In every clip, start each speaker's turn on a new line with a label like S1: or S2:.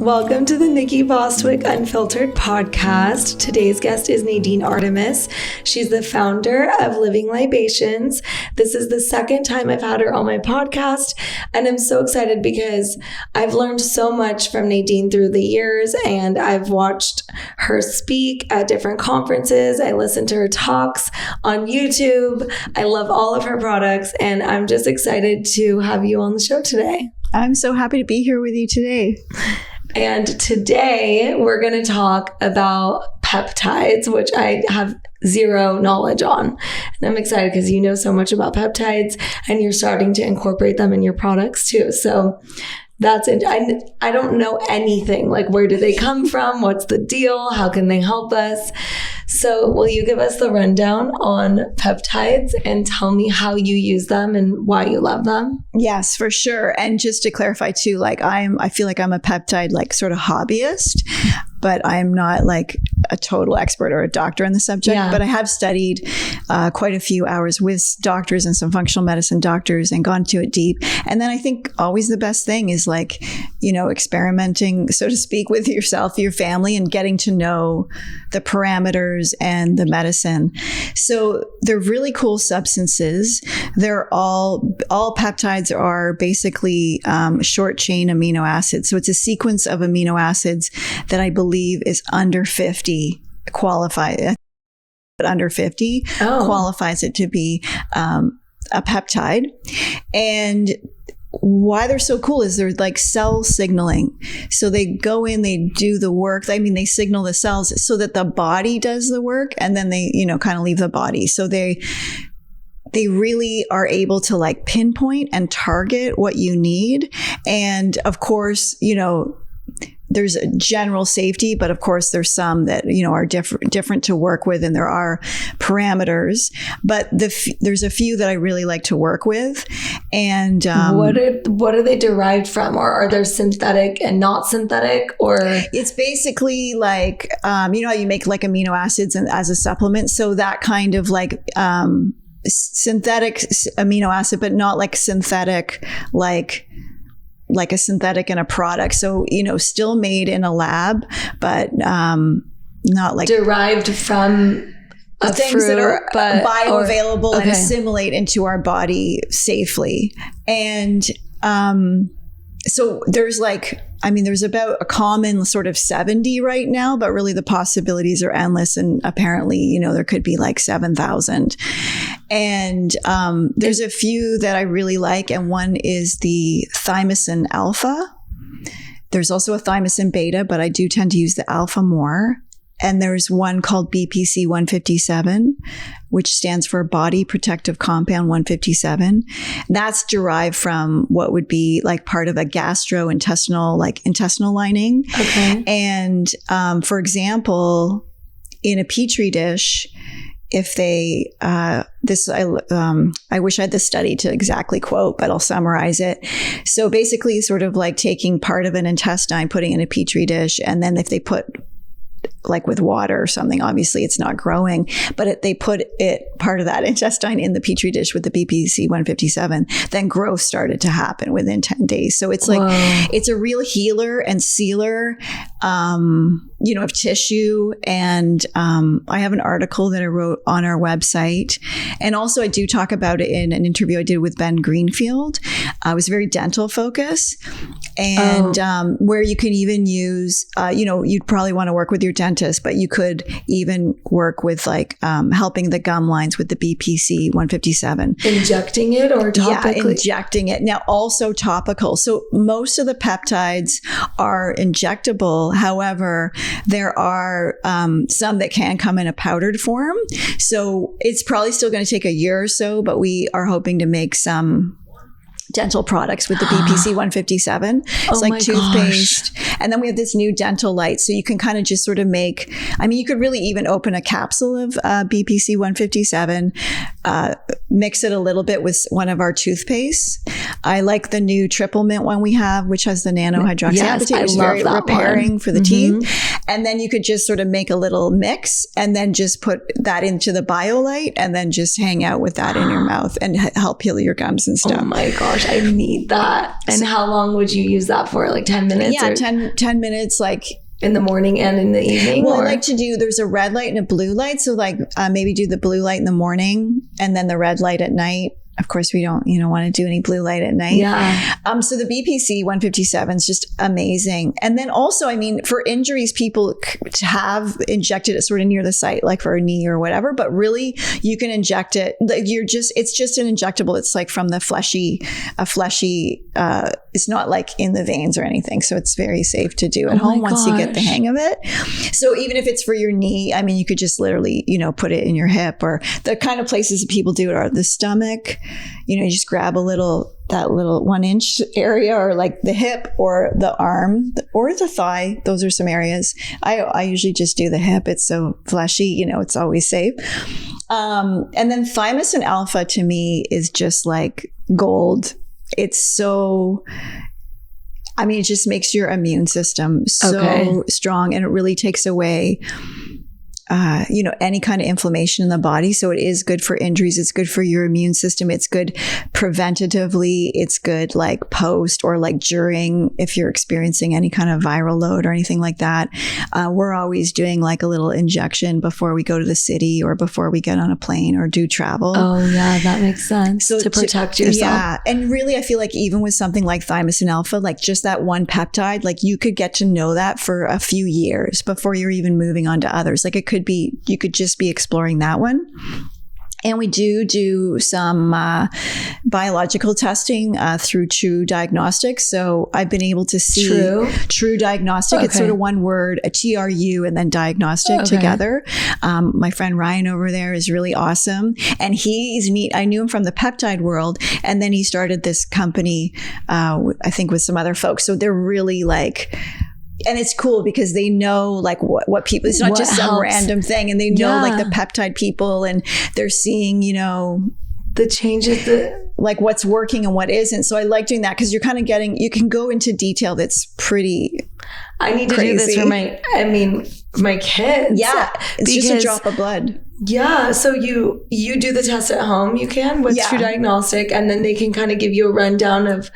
S1: Welcome to the Nikki Bostwick Unfiltered Podcast. Today's guest is Nadine Artemis. She's the founder of Living Libations. This is the second time I've had her on my podcast, and I'm so excited because I've learned so much from Nadine through the years, and I've watched her speak at different conferences. I listen to her talks on YouTube. I love all of her products, and I'm just excited to have you on the show today.
S2: I'm so happy to be here with you today.
S1: And today we're going to talk about peptides, which I have zero knowledge on. And I'm excited because you know so much about peptides and you're starting to incorporate them in your products too. So that's it. I don't know anything. Like, where do they come from? What's the deal? How can they help us? So will you give us the rundown on peptides and tell me how you use them and why you love them?
S2: Yes, for sure. And just to clarify too, like I feel like I'm a peptide like sort of hobbyist, but I'm not like a total expert or a doctor in the subject. Yeah. But I have studied quite a few hours with doctors and some functional medicine doctors and gone to it deep. And then I think always the best thing is like, you know, experimenting, so to speak, with yourself, your family, and getting to know the parameters and the medicine. So they're really cool substances. They're all peptides are basically short chain amino acids. So it's a sequence of amino acids that I believe is under 50 qualified. But under 50 qualifies it to be a peptide. And why they're so cool is they're like cell signaling. So they go in, they do the work. I mean, they signal the cells so that the body does the work, and then they, you know, kind of leave the body. So they really are able to like pinpoint and target what you need. And of course, you know, there's a general safety, but of course there's some that, you know, are different to work with, and there are parameters, but there's a few that I really like to work with. And
S1: what are they derived from, or are there synthetic and not synthetic? Or
S2: it's basically like, you know how you make like amino acids and as a supplement. So that kind of like, synthetic amino acid, but not like synthetic, like a synthetic in a product. So, you know, still made in a lab, but not like
S1: derived from
S2: things
S1: fruit,
S2: that are bioavailable and assimilate into our body safely. And so there's like, I mean, there's about a common sort of 70 right now, but really the possibilities are endless. And apparently, you know, there could be like 7,000. And there's a few that I really like. And one is the thymosin alpha. There's also a thymosin beta, but I do tend to use the alpha more. And there's one called BPC 157, which stands for Body Protective Compound 157. That's derived from what would be like part of a gastrointestinal, like intestinal lining.
S1: Okay.
S2: And for example, in a Petri dish, if they, I wish I had the study to exactly quote, but I'll summarize it. So basically sort of like taking part of an intestine, putting in a Petri dish, and then if they put like with water or something, obviously it's not growing, but they put it, part of that intestine, in the Petri dish with the BPC 157, then growth started to happen within 10 days. So it's like, it's a real healer and sealer, you know, of tissue. And I have an article that I wrote on our website. And also I do talk about it in an interview I did with Ben Greenfield. It was very dental focus. And where you can even use, you know, you'd probably want to work with your dentist, but you could even work with like helping the gum lines with the BPC 157.
S1: Injecting it or topically?
S2: Yeah, injecting it. Now also topical. So most of the peptides are injectable. However, there are some that can come in a powdered form. So it's probably still going to take a year or so, but we are hoping to make some dental products with the BPC 157. It's like toothpaste. And then we have this new dental light. So you can kind of just sort of make, I mean, you could really even open a capsule of BPC 157, mix it a little bit with one of our toothpastes. I like the new triple mint one we have, which has the nanohydroxyapatite, which is very repairing for the teeth. And then you could just sort of make a little mix and then just put that into the BioLite and then just hang out with that in your mouth and help heal your gums and stuff.
S1: Oh my gosh, I need that. And how long would you use that for? Like 10 minutes?
S2: Yeah, 10 minutes, like
S1: in the morning and in the evening?
S2: Well, I like to do, there's a red light and a blue light. So like maybe do the blue light in the morning and then the red light at night. Of course, we don't, want to do any blue light at night.
S1: Yeah.
S2: So the BPC 157 is just amazing. And then also, for injuries, people have injected it sort of near the site, like for a knee or whatever, but really you can inject it. Like it's just an injectable. It's like from the fleshy, it's not like in the veins or anything. So it's very safe to do at home once you get the hang of it. So even if it's for your knee, you could just literally, put it in your hip, or the kind of places that people do it are the stomach. You just grab that little 1 inch area, or like the hip or the arm or the thigh. Those are some areas. I usually just do the hip. It's so fleshy, it's always safe. And then thymosin alpha to me is just like gold. It's so, it just makes your immune system so strong, and it really takes away any kind of inflammation in the body. So it is good for injuries. It's good for your immune system. It's good preventatively. It's good like post or like during, if you're experiencing any kind of viral load or anything like that. We're always doing like a little injection before we go to the city or before we get on a plane or do travel.
S1: Oh yeah, that makes sense. So to protect yourself.
S2: Yeah. And really, I feel like even with something like thymosin alpha, like just that one peptide, like you could get to know that for a few years before you're even moving on to others. Like you could just be exploring that one. And we do some biological testing through True Diagnostics. So I've been able to see True Diagnostic. Okay. It's sort of one word, a TRU and then diagnostic together. My friend Ryan over there is really awesome. And he's neat. I knew him from the peptide world. And then he started this company, I think with some other folks. So they're really like... And it's cool because they know like what people, it's not just some random thing, and they know like the peptide people, and they're seeing,
S1: the changes
S2: like what's working and what isn't. So I like doing that because you're kind of you can go into detail that's pretty
S1: I need to do this for my kids.
S2: Yeah. It's just a drop of blood.
S1: Yeah. So you do the test at home, you can with True Diagnostic, and then they can kind of give you a rundown of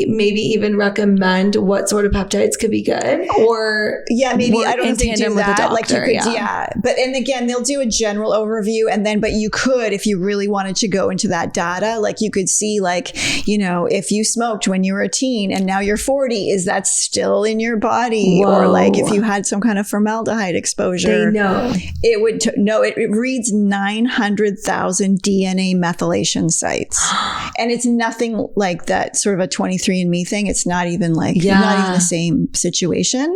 S1: maybe even recommend what sort of peptides could be good, or
S2: maybe I don't know if they do that. Doctor, like you could, but and again, they'll do a general overview, and then but you could, if you really wanted to go into that data, like you could see like if you smoked when you were a teen and now you're 40, is that still in your body? Whoa. Or like if you had some kind of formaldehyde exposure,
S1: they know
S2: it would it reads 900,000 DNA methylation sites, and it's nothing like that sort of a 23andMe thing. It's not even like not even the same situation.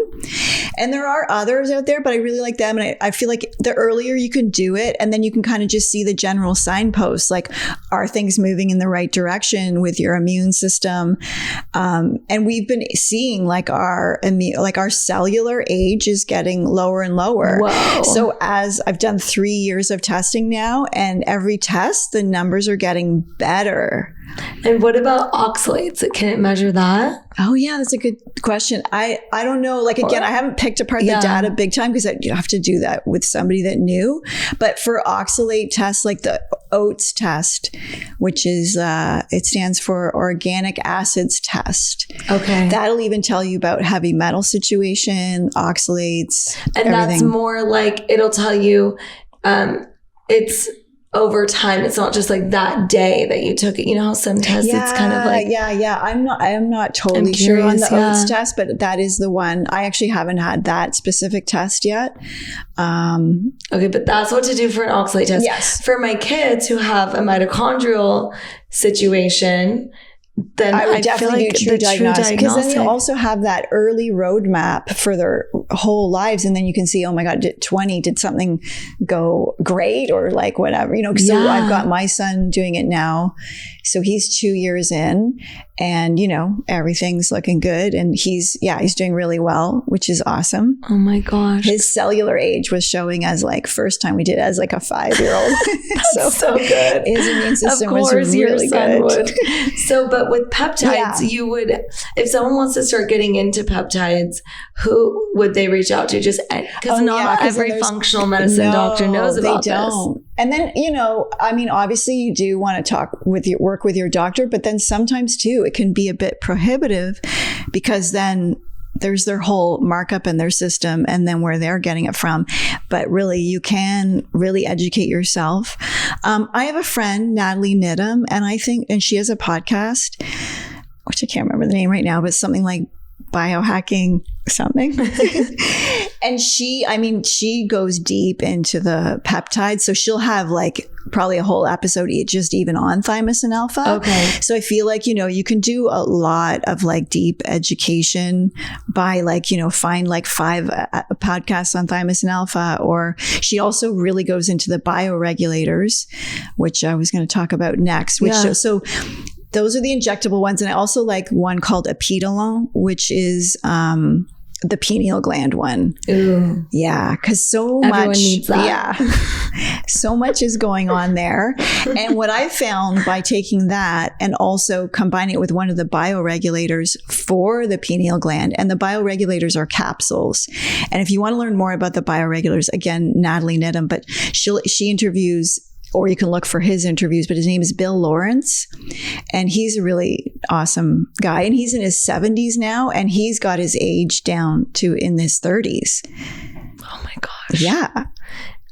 S2: And there are others out there, but I really like them. And I feel like the earlier you can do it, and then you can kind of just see the general signposts, like are things moving in the right direction with your immune system? And we've been seeing like our cellular age is getting lower and lower.
S1: Whoa.
S2: So as I've done 3 years of testing now, and every test, the numbers are getting better.
S1: And what about oxalates? Can it measure that?
S2: Oh yeah, that's a good question. I don't know. Like again, I haven't picked apart the data big time because you have to do that with somebody that knew. But for oxalate tests, like the OATS test, which is it stands for Organic Acids Test.
S1: Okay,
S2: that'll even tell you about heavy metal situation, oxalates,
S1: and everything. That's more like it'll tell you it's over time. It's not just like that day that you took it. You know how some tests it's kind of like
S2: I'm not totally sure on the OATS test, but that is the one. I actually haven't had that specific test yet.
S1: Okay, but that's what to do for an oxalate test.
S2: Yes.
S1: For my kids who have a mitochondrial situation, then
S2: I would definitely do True Diagnostic, because then you also have that early roadmap for their whole lives, and then you can see, oh my God, did something go great or like whatever, So I've got my son doing it now, so he's 2 years in, and everything's looking good, and he's doing really well, which is awesome.
S1: Oh my gosh,
S2: his cellular age was showing as like first time we did it as like a 5-year-old.
S1: That's so good.
S2: His immune system was really good.
S1: So, but with peptides, you would, if someone wants to start getting into peptides, who would they reach out to? Just because not every functional medicine doctor knows about this. They don't.
S2: And then, obviously you do want to work with your doctor, but then sometimes too, it can be a bit prohibitive, because then there's their whole markup in their system and then where they're getting it from. But really, you can really educate yourself. I have a friend, Nadine Artemis, and she has a podcast, which I can't remember the name right now, but something like biohacking something. And she goes deep into the peptides. So she'll have like probably a whole episode just even on thymosin alpha.
S1: Okay.
S2: So I feel like, you can do a lot of like deep education by like, find like 5 podcasts on thymosin alpha. Or she also really goes into the bioregulators, which I was going to talk about next. So those are the injectable ones. And I also like one called Epidolon, which is the pineal gland one.
S1: Ooh.
S2: Yeah, because
S1: Everyone
S2: much
S1: needs that.
S2: Yeah. So much is going on there. And what I found by taking that and also combining it with one of the bioregulators for the pineal gland, and the bioregulators are capsules. And if you want to learn more about the bioregulators, again, Nadine Artemis, but she interviews, or you can look for his interviews, but his name is Bill Lawrence. And he's a really awesome guy. And he's in his 70s now, and he's got his age down to in his 30s.
S1: Oh my gosh.
S2: Yeah.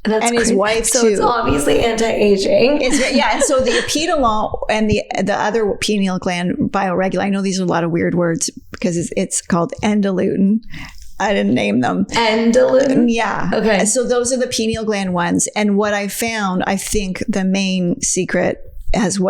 S1: That's
S2: and
S1: crazy.
S2: His wife
S1: so
S2: too.
S1: It's obviously anti-aging.
S2: And so the Epidolon and the other pineal gland bioregulator, I know these are a lot of weird words because it's called endolutin. I didn't name them.
S1: Endolutin?
S2: Yeah.
S1: Okay.
S2: So those are the pineal gland ones. And what I found, I think the main secret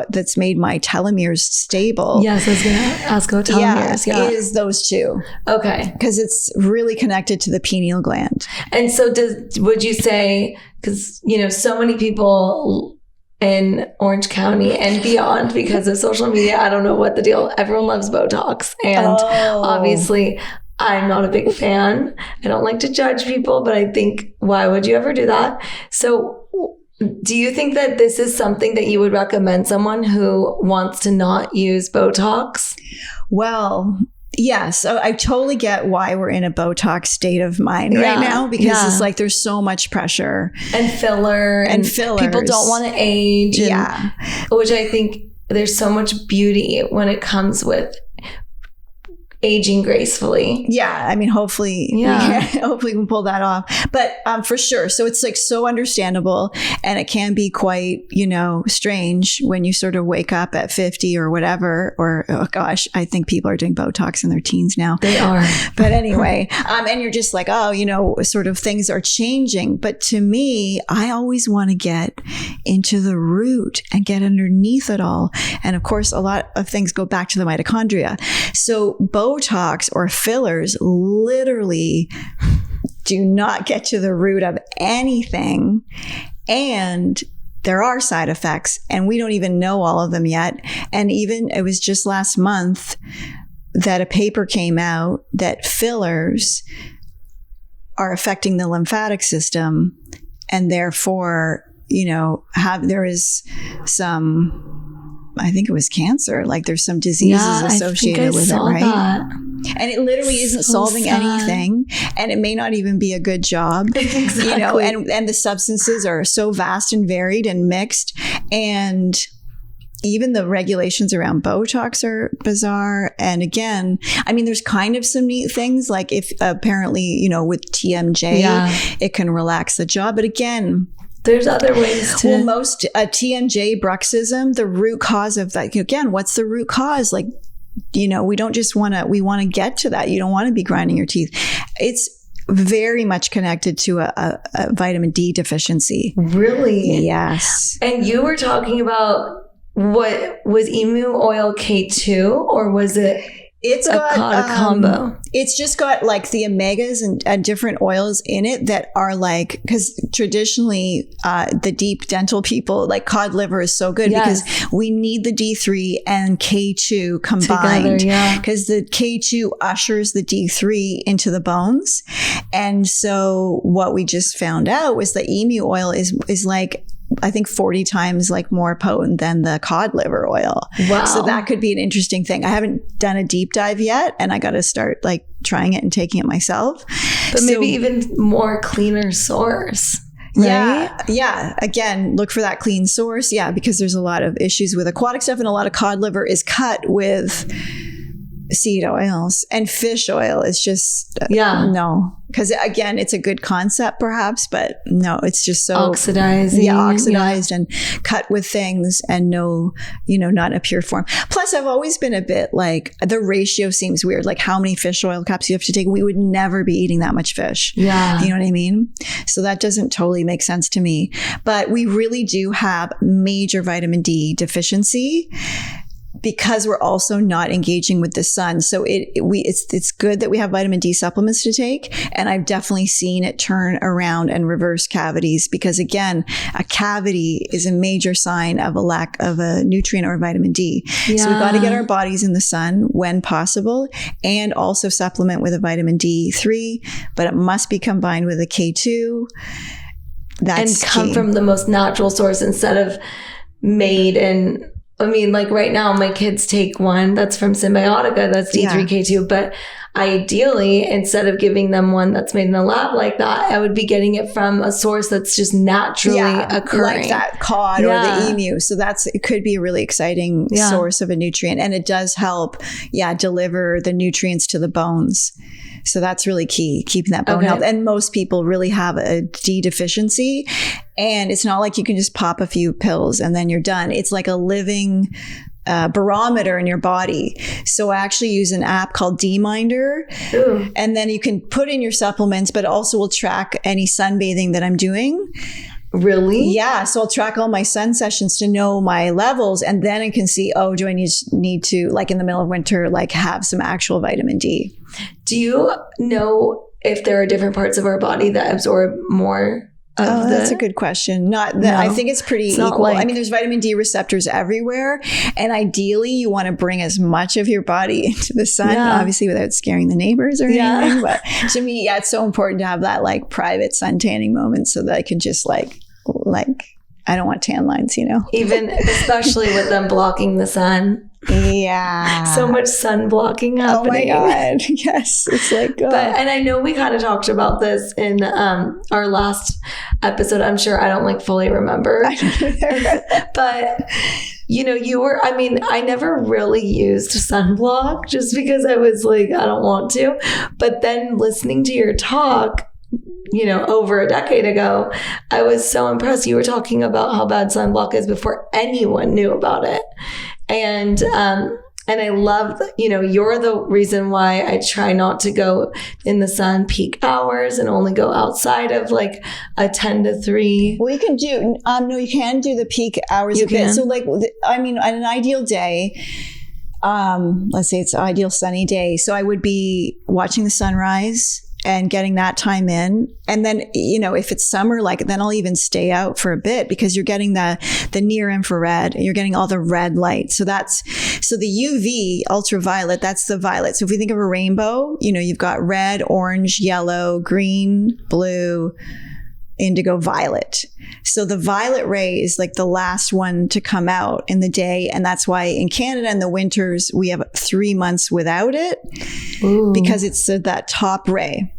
S2: that's made my telomeres stable.
S1: Yes, I was going to ask about telomeres. Yeah.
S2: Is those two.
S1: Okay.
S2: Because it's really connected to the pineal gland.
S1: And so would you say, because, so many people in Orange County and beyond because of social media, I don't know what the deal, everyone loves Botox. And obviously I'm not a big fan. I don't like to judge people, but I think, why would you ever do that? So do you think that this is something that you would recommend someone who wants to not use Botox?
S2: Well, yes. I totally get why we're in a Botox state of mind right now, because it's like there's so much pressure.
S1: And fillers. People don't want to age. Which I think there's so much beauty when it comes with aging gracefully.
S2: Yeah. I mean, hopefully we can pull that off. But for sure. So it's like so understandable, and it can be quite, strange when you sort of wake up at 50 or whatever, or, oh gosh, I think people are doing Botox in their teens now.
S1: They are.
S2: But anyway, and you're just like, sort of things are changing. But to me, I always want to get into the root and get underneath it all. And of course, a lot of things go back to the mitochondria. So Botox or fillers literally do not get to the root of anything. And there are side effects, and we don't even know all of them yet. And even it was just last month that a paper came out that fillers are affecting the lymphatic system, and therefore, there is some, I think it was cancer. Like there's some diseases associated with it, right?
S1: That.
S2: And it literally isn't solving anything, and it may not even be a good job.
S1: Exactly.
S2: And the substances are so vast and varied and mixed, and even the regulations around Botox are bizarre. And again, I mean, there's kind of some neat things, like if apparently, with TMJ, it can relax the jaw. But again,
S1: there's other ways to.
S2: Well, most TMJ, bruxism, the root cause of that, again, what's the root cause? Like, we don't just we want to get to that. You don't want to be grinding your teeth. It's very much connected to a vitamin D deficiency.
S1: Really?
S2: Yes.
S1: And you were talking about, what was emu oil K2, or was it? It's got a combo.
S2: It's just got like the omegas and different oils in it that are like, because traditionally the deep dental people, like cod liver is so good because we need the D3 and K2 combined, because the K2 ushers the D3 into the bones. And so what we just found out was that emu oil is like, I think 40 times like more potent than the cod liver oil.
S1: Wow.
S2: So that could be an interesting thing. I haven't done a deep dive yet, and I got to start like trying it and taking it myself.
S1: But maybe even more cleaner source. Right?
S2: Yeah. Again, look for that clean source. Yeah. Because there's a lot of issues with aquatic stuff, and a lot of cod liver is cut with seed oils, and fish oil is just no, because again, it's a good concept perhaps, but no, it's just so
S1: oxidizing,
S2: oxidized and cut with things, and no, not in a pure form. Plus, I've always been a bit like, the ratio seems weird, like how many fish oil caps you have to take. We would never be eating that much fish. You know what I mean? So that doesn't totally make sense to me. But we really do have major vitamin D deficiency, because we're also not engaging with the sun. So it's good that we have vitamin D supplements to take. And I've definitely seen it turn around and reverse cavities, because again, a cavity is a major sign of a lack of a nutrient or vitamin D. So we've got to get our bodies in the sun when possible, and also supplement with a vitamin D3, but it must be combined with a K2. That's
S1: and come
S2: key.
S1: From the most natural source instead of made in, I mean, like right now, my kids take one that's from Symbiotica, that's D3K2, but ideally, instead of giving them one that's made in a lab like that, I would be getting it from a source that's just naturally occurring.
S2: Like that cod or the emu. So it could be a really exciting source of a nutrient. And it does help, deliver the nutrients to the bones. So that's really key, keeping that bone health. And most people really have a D deficiency. And it's not like you can just pop a few pills and then you're done. It's like a living barometer in your body. So I actually use an app called D-Minder. Ooh. And then you can put in your supplements, but also will track any sunbathing that I'm doing.
S1: Really?
S2: Yeah. So I'll track all my sun sessions to know my levels. And then I can see, do I need to, like in the middle of winter, like have some actual vitamin D.
S1: Do you know if there are different parts of our body that absorb more of
S2: that's a good question. I think it's pretty equal. I mean, there's vitamin D receptors everywhere. And ideally, you want to bring as much of your body into the sun, obviously without scaring the neighbors or anything. But to me, it's so important to have that like private sun tanning moment so that I can just like I don't want tan lines,
S1: Even especially with them blocking the sun.
S2: Yeah.
S1: So much sun blocking happening.
S2: Oh my God. Yes. It's like,
S1: and I know we kind of talked about this in our last episode. I'm sure I don't fully remember. But I never really used sunblock just because I was like, I don't want to. But then listening to your talk, over a decade ago, I was so impressed. You were talking about how bad sunblock is before anyone knew about it. And I love, you're the reason why I try not to go in the sun peak hours and only go outside of like a 10 to 3.
S2: Well, you can do, you can do the peak hours a bit. So on an ideal day, let's say it's an ideal sunny day. So I would be watching the sunrise and getting that time in. And then, if it's summer, then I'll even stay out for a bit because you're getting the near infrared, you're getting all the red light. So the UV ultraviolet, that's the violet. So if we think of a rainbow, you've got red, orange, yellow, green, blue, indigo, violet. So the violet ray is like the last one to come out in the day. And that's why in Canada in the winters, we have 3 months without it. Ooh. Because it's that top ray.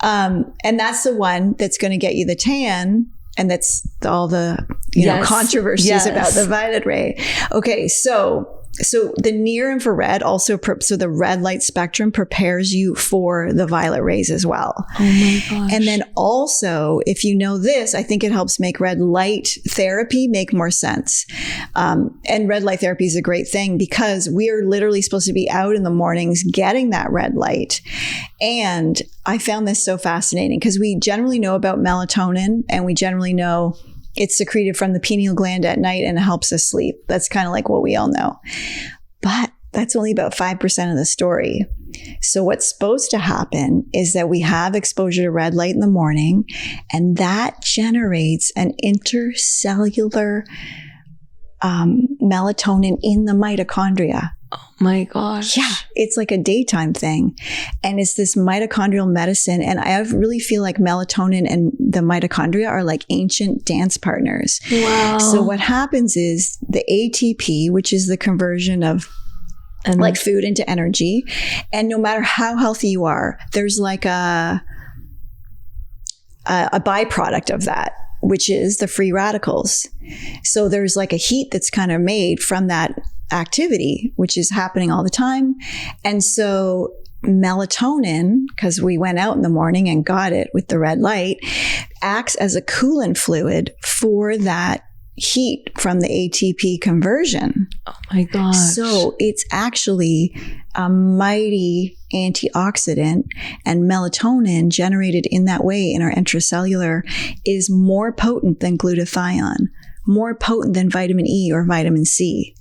S2: And that's the one that's going to get you the tan. And that's all the controversies about the violet ray. Okay, so the near infrared also, so the red light spectrum prepares you for the violet rays as well.
S1: Oh my gosh.
S2: And then also, if you know this, I think it helps make red light therapy make more sense. And red light therapy is a great thing because we are literally supposed to be out in the mornings getting that red light. And I found this so fascinating because we generally know about melatonin and we generally know it's secreted from the pineal gland at night and it helps us sleep. That's kind of like what we all know. But that's only about 5% of the story. So what's supposed to happen is that we have exposure to red light in the morning, and that generates an intercellular melatonin in the mitochondria.
S1: Oh my gosh.
S2: Yeah. It's like a daytime thing. And it's this mitochondrial medicine. And I really feel like melatonin and the mitochondria are like ancient dance partners.
S1: Wow.
S2: So what happens is the ATP, which is the conversion of like food into energy. And no matter how healthy you are, there's like a byproduct of that, which is the free radicals. So there's like a heat that's kind of made from that activity, which is happening all the time. And so melatonin, because we went out in the morning and got it with the red light, acts as a coolant fluid for that heat from the ATP conversion.
S1: Oh my gosh.
S2: So it's actually a mighty antioxidant, and melatonin generated in that way in our intracellular is more potent than glutathione, more potent than vitamin E or vitamin C.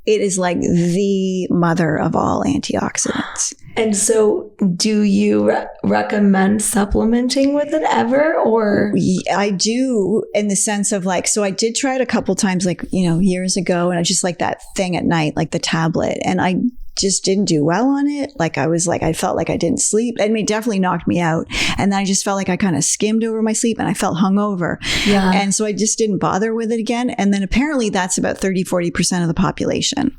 S2: It is like the mother of all antioxidants.
S1: And so do you recommend supplementing with it ever, or?
S2: I do, in the sense of like, so I did try it a couple times, like, years ago, and I just like that thing at night, like the tablet, and I just didn't do well on it. Like I felt like I didn't sleep. I mean, it definitely knocked me out. And then I just felt like I kind of skimmed over my sleep and I felt hungover.
S1: Yeah.
S2: And so I just didn't bother with it again. And then apparently that's about 30-40% of the population.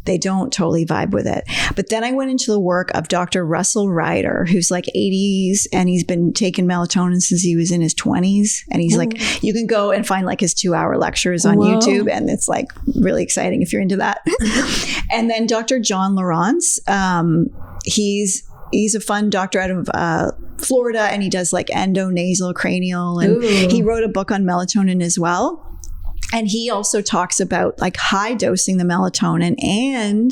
S2: They don't totally vibe with it. But then I went into the work of Dr. Russell Ryder, who's like 80s, and he's been taking melatonin since he was in his 20s. And he's like, you can go and find like his 2-hour lectures on YouTube. And it's like really exciting if you're into that. And then Dr. John Lawrence, he's a fun doctor out of Florida, and he does like endonasal cranial, and he wrote a book on melatonin as well. And he also talks about like high dosing the melatonin and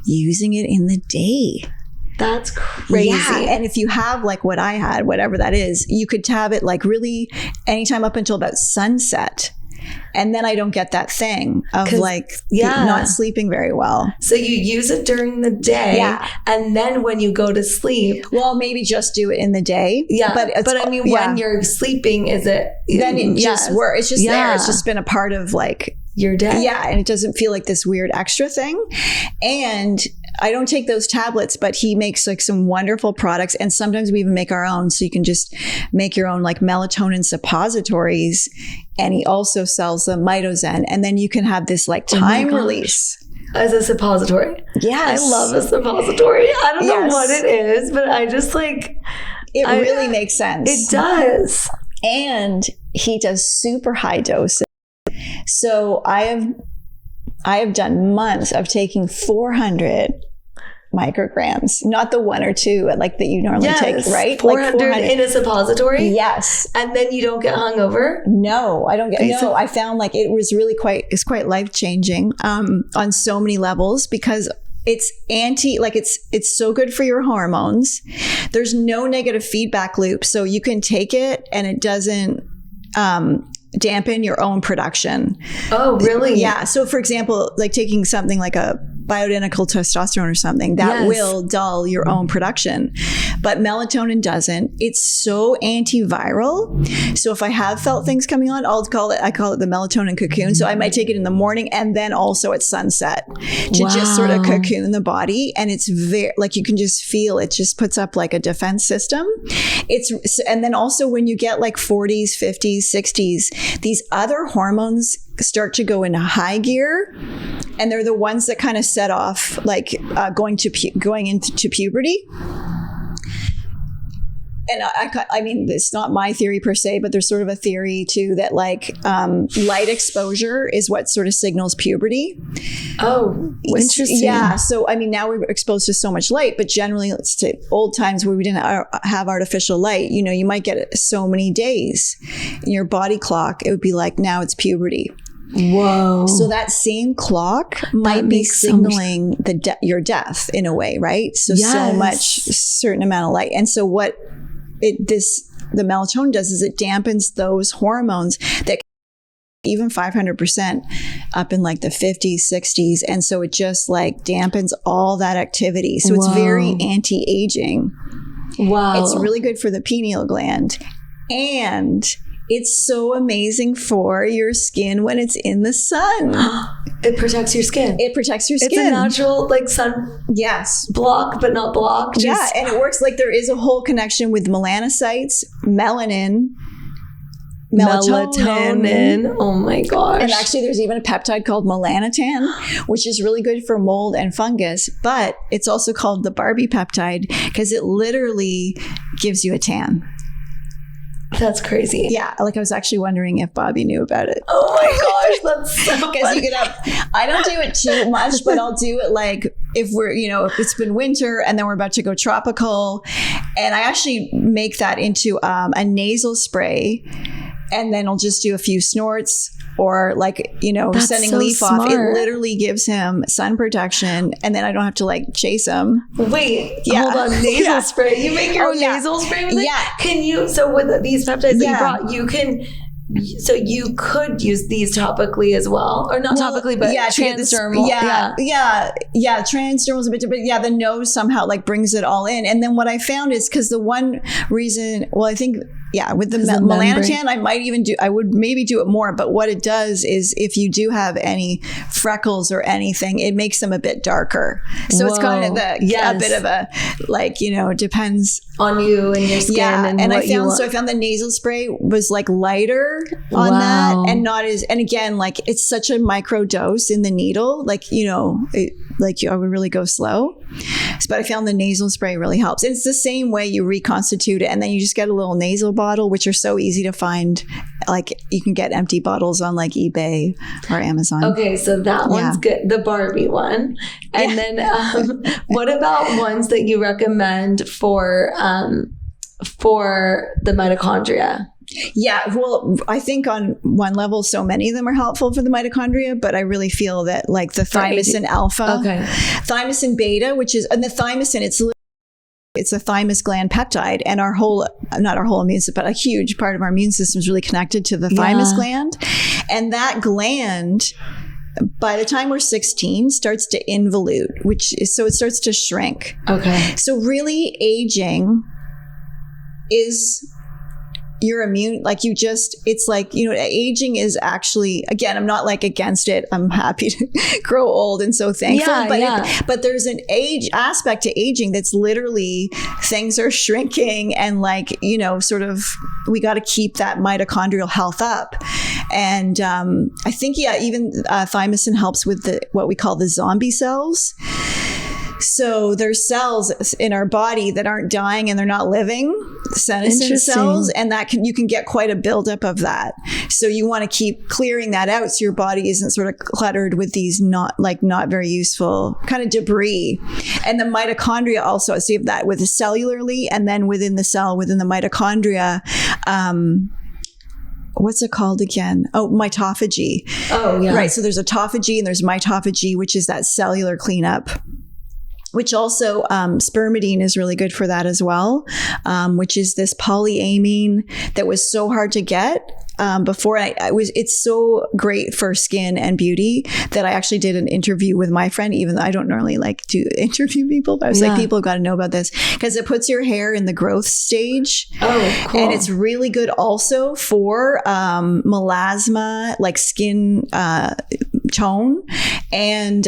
S2: using it in the day.
S1: That's crazy.
S2: Yeah. And if you have like what I had, whatever that is, you could have it like really anytime up until about sunset. And then I don't get that thing of like not sleeping very well.
S1: So you use it during the day, and then when you go to sleep,
S2: well, maybe just do it in the day. Yeah, but I mean, when
S1: you're sleeping, is it?
S2: Then it just works. It's just there. It's just been a part of like
S1: your day.
S2: Yeah, and it doesn't feel like this weird extra thing. And I don't take those tablets, but he makes like some wonderful products, and sometimes we even make our own. So you can just make your own like melatonin suppositories, and he also sells the Mitozen, and then you can have this like time release.
S1: As a suppository.
S2: Yes.
S1: I love a suppository. I don't know what it is, but I just like...
S2: It really makes sense.
S1: It does.
S2: And he does super high doses. So I have done months of taking 400 micrograms, not the 1 or 2 like that you normally take, right?
S1: 400 like in a suppository?
S2: Yes.
S1: And then you don't get hungover?
S2: No, I don't get, no, I found like it was really quite life-changing on so many levels, because it's it's so good for your hormones. There's no negative feedback loop. So you can take it and it doesn't, dampen your own production.
S1: Oh, really?
S2: Yeah. So for example, like taking something like a bioidentical testosterone or something, that will dull your own production. But melatonin doesn't. It's so antiviral. So if I have felt things coming on, I call it the melatonin cocoon. So I might take it in the morning and then also at sunset to just sort of cocoon the body. And it's very, like, you can just feel it just puts up like a defense system. And then also when you get like 40s, 50s, 60s, these other hormones start to go into high gear, and they're the ones that kind of set off like going into puberty. And I mean, it's not my theory per se, but there's sort of a theory too that like light exposure is what sort of signals puberty.
S1: Oh, interesting.
S2: Yeah. So, I mean, now we're exposed to so much light, but generally, let's say old times where we didn't have artificial light, you might get it so many days in your body clock. It would be like, now it's puberty.
S1: Whoa.
S2: So that same clock might be signaling your death in a way, right? So much certain amount of light. And so what the melatonin does is it dampens those hormones that even 500% up in like the 50s, 60s. And so it just like dampens all that activity. So it's very anti-aging.
S1: Wow.
S2: It's really good for the pineal gland. And it's so amazing for your skin when it's in the sun.
S1: It protects your skin.
S2: It protects your skin.
S1: It's a natural like sun block, but not block.
S2: Yeah, and it works like there is a whole connection with melanocytes, melanin, melatonin.
S1: Oh my gosh.
S2: And actually there's even a peptide called melanotan, which is really good for mold and fungus, but it's also called the Barbie peptide because it literally gives you a tan.
S1: That's crazy.
S2: Yeah. Like I was actually wondering if Bobby knew about it.
S1: Oh my that's so
S2: because you get up. I don't do it too much, but I'll do it like if we're, if it's been winter and then we're about to go tropical, and I actually make that into a nasal spray, and then I'll just do a few snorts. Or like,
S1: That's
S2: sending
S1: so
S2: Leaf off.
S1: smart.
S2: It literally gives him sun protection, and then I don't have to like chase him.
S1: Wait, hold on. Nasal spray. You make your own nasal spray with it?
S2: Yeah.
S1: Can you, so with these peptides that you brought, so you could use these topically as well, or not topically, but transdermal.
S2: Transdermal is a bit different. Yeah, the nose somehow like brings it all in. And then what I found is because the one reason, I think, with the melanotan, I would maybe do it more. But what it does is if you do have any freckles or anything, it makes them a bit darker. So it's kind of a bit of a, it depends
S1: on you and your skin.
S2: Yeah,
S1: and
S2: I found the nasal spray was like lighter on that, and not as, and again, like it's such a micro dose in the needle, I would really go slow. But I found the nasal spray really helps. It's the same way you reconstitute it, and then you just get a little nasal bottle, which are so easy to find. Like you can get empty bottles on like eBay or Amazon.
S1: Okay, so that one's good, the Barbie one. And then what about ones that you recommend for the mitochondria?
S2: Yeah, well, I think on one level, so many of them are helpful for the mitochondria, but I really feel that like the thymosin alpha, thymosin beta, and the thymosin, it's a thymus gland peptide, and not our whole immune system, but a huge part of our immune system is really connected to the thymus gland. And that gland, by the time we're 16, starts to involute, so it starts to shrink. Okay. So really aging is your immune, it's like, aging is actually, again, I'm not like against it. I'm happy to grow old and so thankful. But there's an age aspect to aging that's literally things are shrinking, and sort of, we got to keep that mitochondrial health up. And I think, even thymosin helps with what we call the zombie cells. So there's cells in our body that aren't dying and they're not living, senescent cells, and you can get quite a buildup of that. So you want to keep clearing that out so your body isn't sort of cluttered with these not very useful kind of debris. And the mitochondria also, so you have that with cellularly, and then within the cell, within the mitochondria, what's it called again? Oh, mitophagy. Oh, yeah. Right. So there's autophagy and there's mitophagy, which is that cellular cleanup. Which also, spermidine is really good for that as well, which is this polyamine that was so hard to get before. It's so great for skin and beauty that I actually did an interview with my friend, even though I don't normally like to interview people, but I was like, people have got to know about this because it puts your hair in the growth stage. Oh, cool. And it's really good also for melasma, like skin tone, and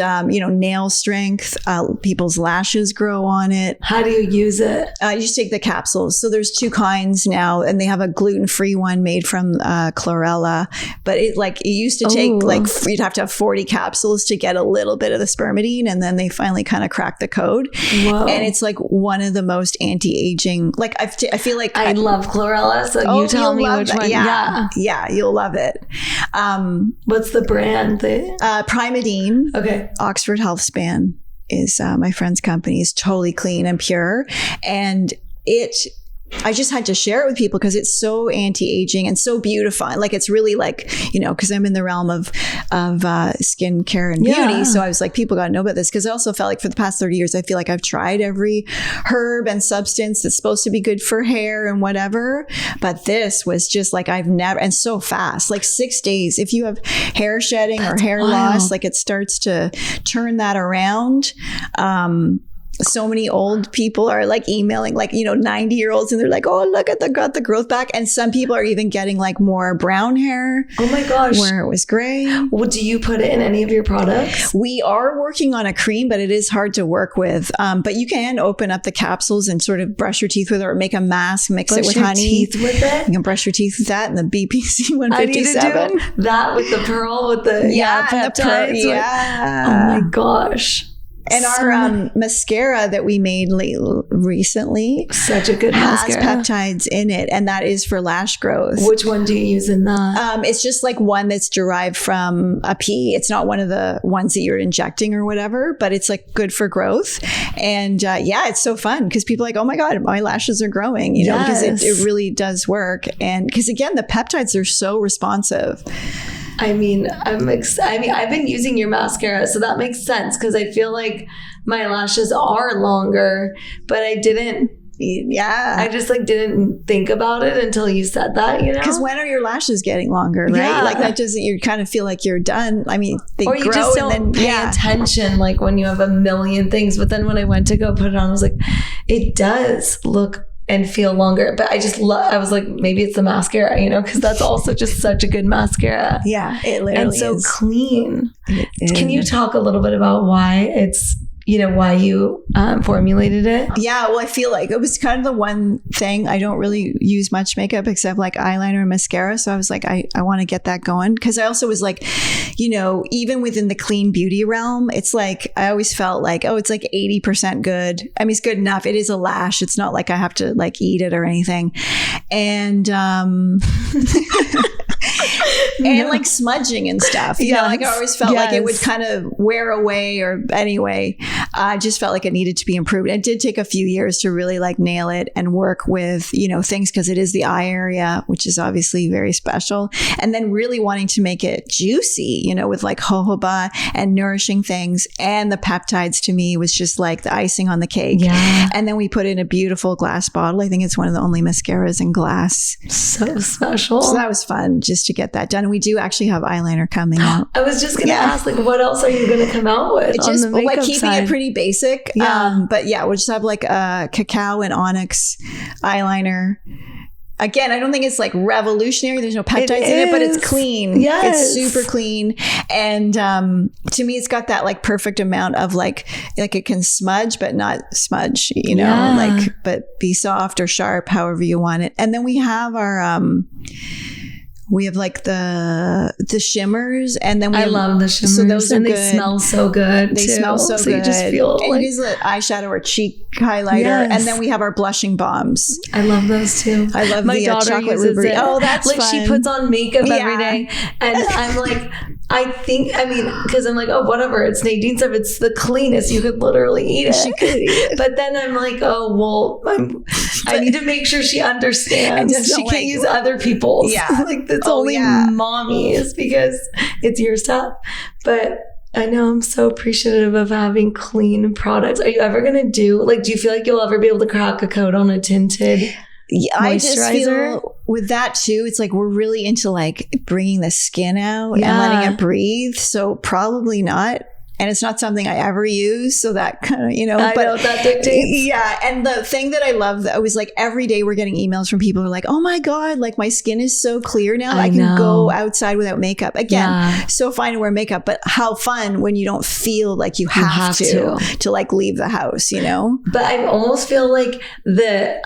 S2: nail strength. People's lashes grow on it.
S1: How do you use it?
S2: You just take the capsules. So there's 2 kinds now, and they have a gluten-free one made from chlorella, but it used to take you'd have to have 40 capsules to get a little bit of the spermidine, and then they finally kind of cracked the code. Whoa. And it's like one of the most anti-aging. I feel like
S1: I love chlorella, so you tell me which one.
S2: Yeah, you'll love it.
S1: What's the brand?
S2: Primadine. Okay. Oxford Healthspan is my friend's company. Is totally clean and pure, and I just had to share it with people because it's so anti-aging and so beautifying. It's really because I'm in the realm of skincare and beauty. So I was like, people got to know about this, because I also felt like for the past 30 years, I feel like I've tried every herb and substance that's supposed to be good for hair and whatever. But this was just I've never, and so fast, 6 days. If you have hair shedding or hair loss, it starts to turn that around. So many old people are emailing 90-year-olds, and they're like, oh, look, got the growth back. And some people are even getting more brown hair.
S1: Oh my gosh.
S2: Where it was gray.
S1: Well, do you put it in any of your products?
S2: We are working on a cream, but it is hard to work with. But you can open up the capsules and sort of brush your teeth with it, or make a mask, mix it with honey.
S1: Teeth with it?
S2: You can brush your teeth with that and the BPC 157. I need to do
S1: that with the pearl, with the peptides.
S2: oh my
S1: gosh.
S2: And our mascara that we made recently,
S1: such a good mascara,
S2: has peptides in it, and that is for lash growth.
S1: Which one do you use in that?
S2: It's just like one that's derived from a pea. It's not one of the ones that you're injecting or whatever, but it's like good for growth. And it's so fun because people are like, oh my God, my lashes are growing, you know, because it really does work. And because again, the peptides are so responsive.
S1: I mean, I've been using your mascara, so that makes sense because I feel like my lashes are longer, but I just like didn't think about it until you said that, you know?
S2: Because when are your lashes getting longer, right?
S1: Yeah.
S2: Like that doesn't, you kind of feel like you're done. I mean, they
S1: or you
S2: grow
S1: just don't pay attention like when you have a million things. But then when I went to go put it on, I was like, it does look and feel longer. But I was like, maybe it's the mascara, you know, because that's also just such a good mascara.
S2: Yeah, it literally
S1: and so
S2: is.
S1: Clean. Can you talk a little bit about why it's, you know, why you formulated it?
S2: Yeah, well, I feel like it was kind of the one thing. I don't really use much makeup except like eyeliner and mascara. So I was like, I want to get that going. Because I also was like, you know, even within the clean beauty realm, it's like, I always felt like, oh, it's like 80% good. I mean, it's good enough. It is a lash. It's not like I have to like eat it or anything. And and like smudging and stuff. You know, like I always felt like it would kind of wear away, or anyway, I just felt like it needed to be improved. It did take a few years to really like nail it and work with, you know, things because it is the eye area, which is obviously very special. And then really wanting to make it juicy, you know, with like jojoba and nourishing things. And the peptides to me was just like the icing on the cake.
S1: Yeah.
S2: And then we put in a beautiful glass bottle. I think it's one of the only mascaras in glass.
S1: So special.
S2: So that was fun just to get that done. We do actually have eyeliner coming out.
S1: I was just going to ask, like, what else are you going to come out with?
S2: It's just like keeping it pretty basic.
S1: Yeah.
S2: But yeah, we'll just have like a cacao and onyx eyeliner. Again, I don't think it's like revolutionary. There's no peptides in it, but it's clean.
S1: Yes.
S2: It's super clean. And to me, it's got that like perfect amount of like it can smudge, but not smudge, you know, like, but be soft or sharp, however you want it. And then we have our, we have like the shimmers, and then I
S1: love the shimmers.
S2: So those are
S1: and
S2: good.
S1: They smell so good.
S2: They smell so good.
S1: You just feel
S2: and
S1: like
S2: it is an eyeshadow or cheek highlighter, and then we have our blushing balms.
S1: I love those too.
S2: I love
S1: my
S2: the
S1: daughter
S2: chocolate
S1: uses
S2: ruby.
S1: it.
S2: Oh, that's
S1: like
S2: fun.
S1: She puts on makeup every day, and I'm like, because I'm like, oh, whatever. It's Nadine stuff. It's the cleanest. You could literally eat it.
S2: She could eat it.
S1: But then I'm like, oh, well, I need to make sure she understands. She can't use other people's.
S2: Yeah.
S1: Like that's only mommy's because it's your stuff. But I know I'm so appreciative of having clean products. Are you ever going to do you feel like you'll ever be able to crack a code on a tinted
S2: I just feel with that too, it's like we're really into like bringing the skin out and letting it breathe. So probably not. And it's not something I ever use. So that kind of, you know,
S1: I know that dictates.
S2: Yeah. And the thing that I love, that was like every day we're getting emails from people who are like, oh my God, like my skin is so clear now. I can go outside without makeup. Again, so fine to wear makeup, but how fun when you don't feel like you have to like leave the house, you know?
S1: But I almost feel like the